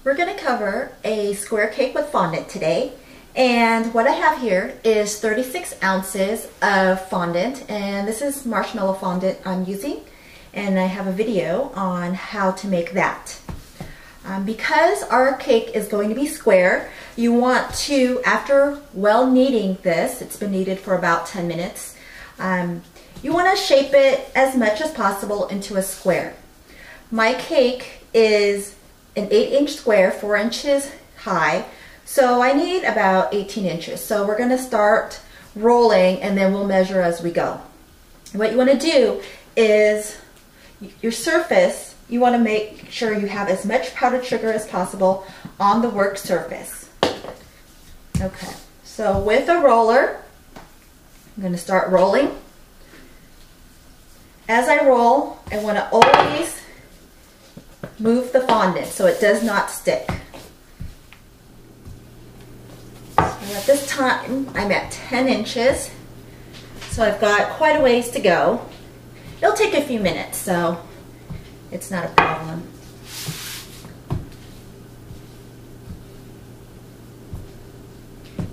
We're going to cover a square cake with fondant today, and what I have here is 36 ounces of fondant, and this is marshmallow fondant I'm using, and I have a video on how to make that. Because our cake is going to be square, you want to, after well kneading this, it's been kneaded for about 10 minutes, you want to shape it as much as possible into a square. My cake is an 8-inch square, 4 inches high, so I need about 18 inches. So we're going to start rolling and then we'll measure as we go. What you want to do is your surface, you want to make sure you have as much powdered sugar as possible on the work surface. Okay, so with a roller, I'm going to start rolling. As I roll, I want to always move the fondant so it does not stick. So at this time, I'm at 10 inches, so I've got quite a ways to go. It'll take a few minutes, so it's not a problem.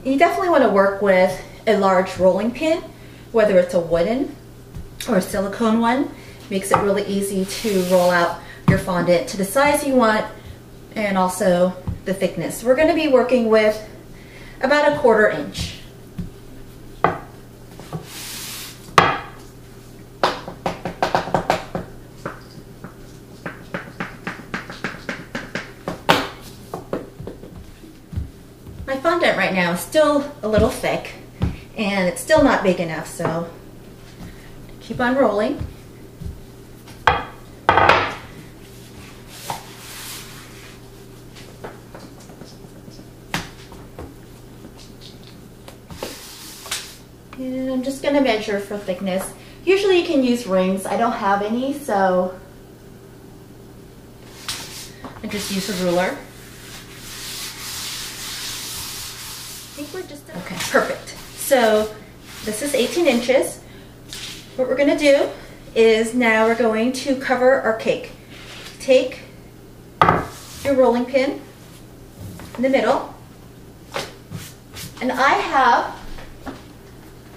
You definitely want to work with a large rolling pin, whether it's a wooden or a silicone one. Makes it really easy to roll out your fondant to the size you want and also the thickness. We're going to be working with about 1/4 inch. My fondant right now is still a little thick and it's still not big enough, so keep on rolling. And I'm just going to measure for thickness. Usually you can use rings. I don't have any, so I just use a ruler. I think we're just okay, perfect. So this is 18 inches. What we're going to do is now we're going to cover our cake. Take your rolling pin in the middle, and I have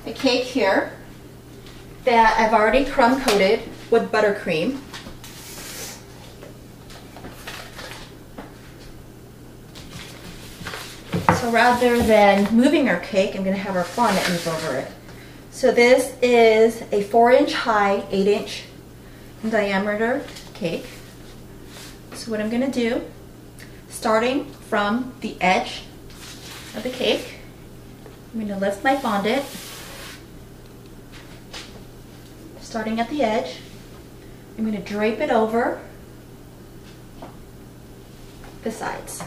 a cake here that I've already crumb coated with buttercream. So rather than moving our cake, I'm going to have our fondant move over it. So this is a 4-inch high, 8-inch in diameter cake. So what I'm going to do, starting from the edge of the cake, I'm going to lift my fondant. Starting at the edge, I'm going to drape it over the sides.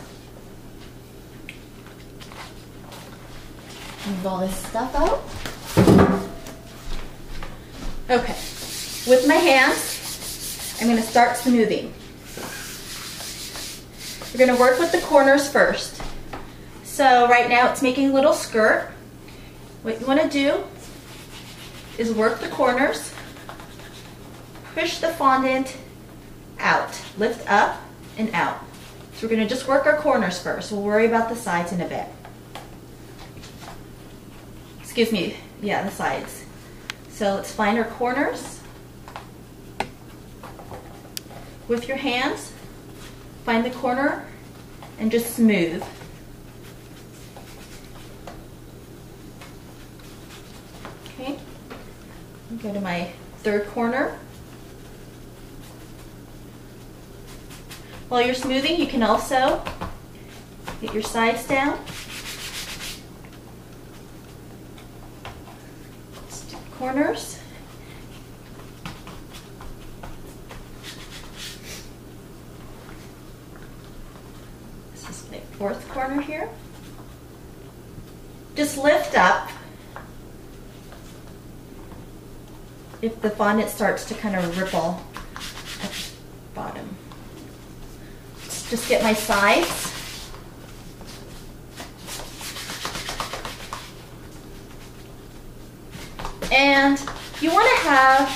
Move all this stuff out. Okay, with my hands, I'm going to start smoothing. We're going to work with the corners first. So right now it's making a little skirt. What you want to do is work the corners. Push the fondant out, lift up and out. So we're going to just work our corners first. We'll worry about the sides in a bit. Excuse me, yeah, the sides. So let's find our corners. With your hands, find the corner and just smooth. Okay, go to my third corner. While you're smoothing, you can also get your sides down. Corners. This is my fourth corner here. Just lift up if the fondant starts to kind of ripple at the bottom. Just get my sides. And you want to have,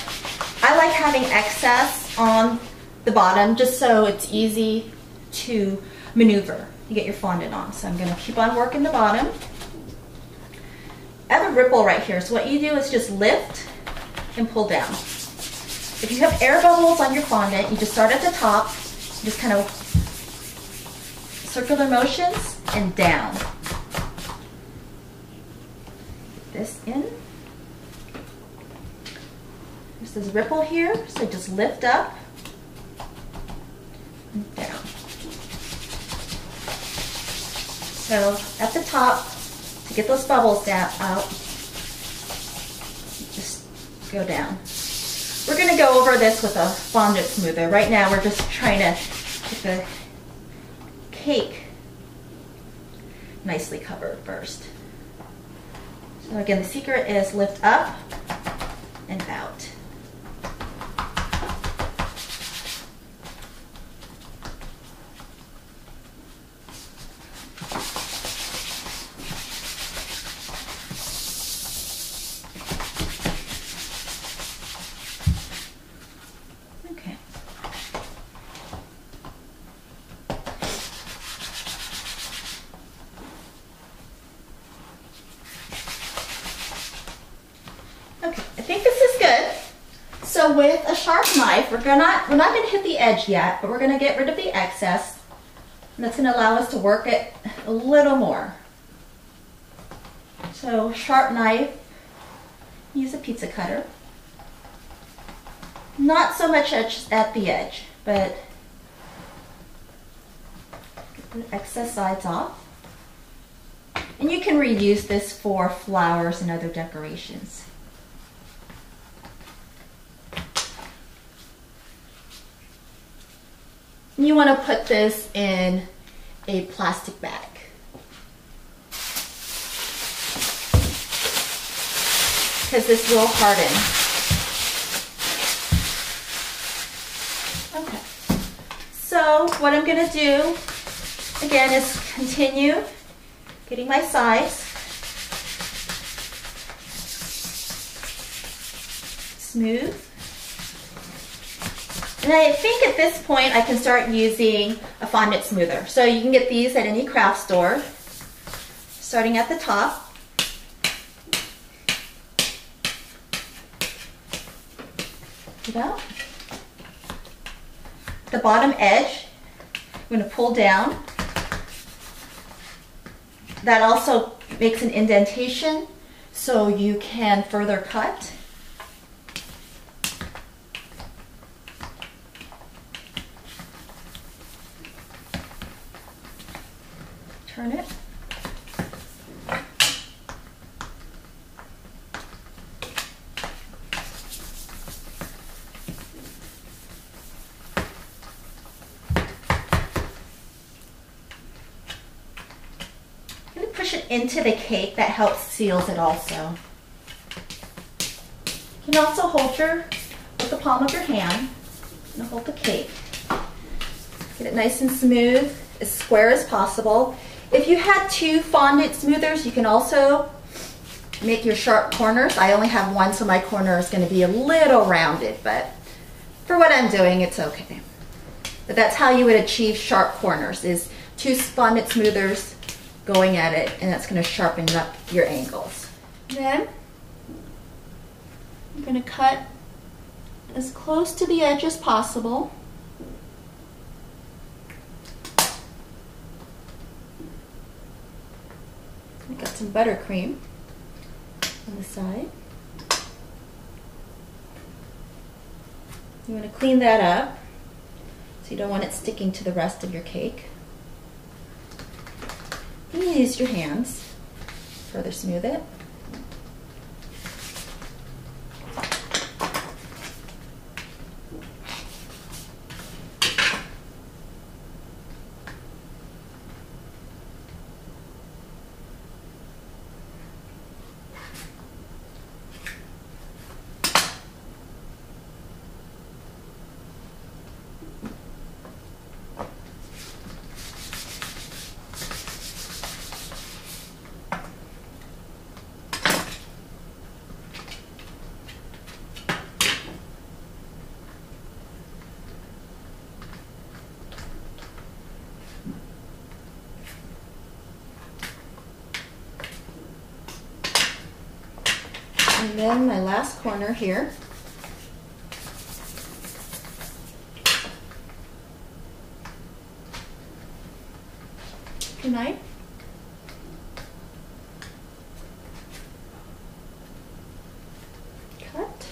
I like having excess on the bottom just so it's easy to maneuver to get your fondant on. So I'm going to keep on working the bottom. I have a ripple right here, so what you do is just lift and pull down. If you have air bubbles on your fondant, you just start at the top, just kind of circular motions and down. Get this in. There's this ripple here, so just lift up and down. So at the top, to get those bubbles out, just go down. We're going to go over this with a fondant smoother. Right now we're just trying to get the cake nicely covered first. So again, the secret is lift up and out. Okay, I think this is good. So with a sharp knife, we're not gonna hit the edge yet, but we're gonna get rid of the excess. And that's gonna allow us to work it a little more. So sharp knife, use a pizza cutter. Not so much at the edge, but get the excess sides off. And you can reuse this for flowers and other decorations. You want to put this in a plastic bag. Because this will harden. Okay. So what I'm going to do, again, is continue getting my sides. Smooth. And I think at this point I can start using a fondant smoother. So you can get these at any craft store. Starting at the top. Get out. The bottom edge, I'm going to pull down. That also makes an indentation so you can further cut. Turn it. I'm going to push it into the cake. That helps seals it also. You can also hold with the palm of your hand and hold the cake. Get it nice and smooth, as square as possible. If you had two fondant smoothers, you can also make your sharp corners. I only have one, so my corner is going to be a little rounded, but for what I'm doing, it's okay. But that's how you would achieve sharp corners, is two fondant smoothers going at it, and that's going to sharpen up your angles. Then I'm going to cut as close to the edge as possible. I got some buttercream on the side. You want to clean that up so you don't want it sticking to the rest of your cake. You can use your hands to further smooth it. And then my last corner here. Can I? Cut.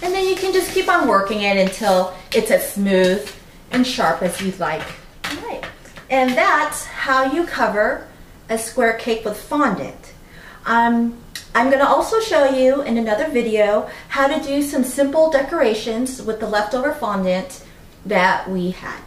And then you can just keep on working it until it's as smooth and sharp as you'd like. All right. And that's how you cover a square cake with fondant. I'm going to also show you in another video how to do some simple decorations with the leftover fondant that we had.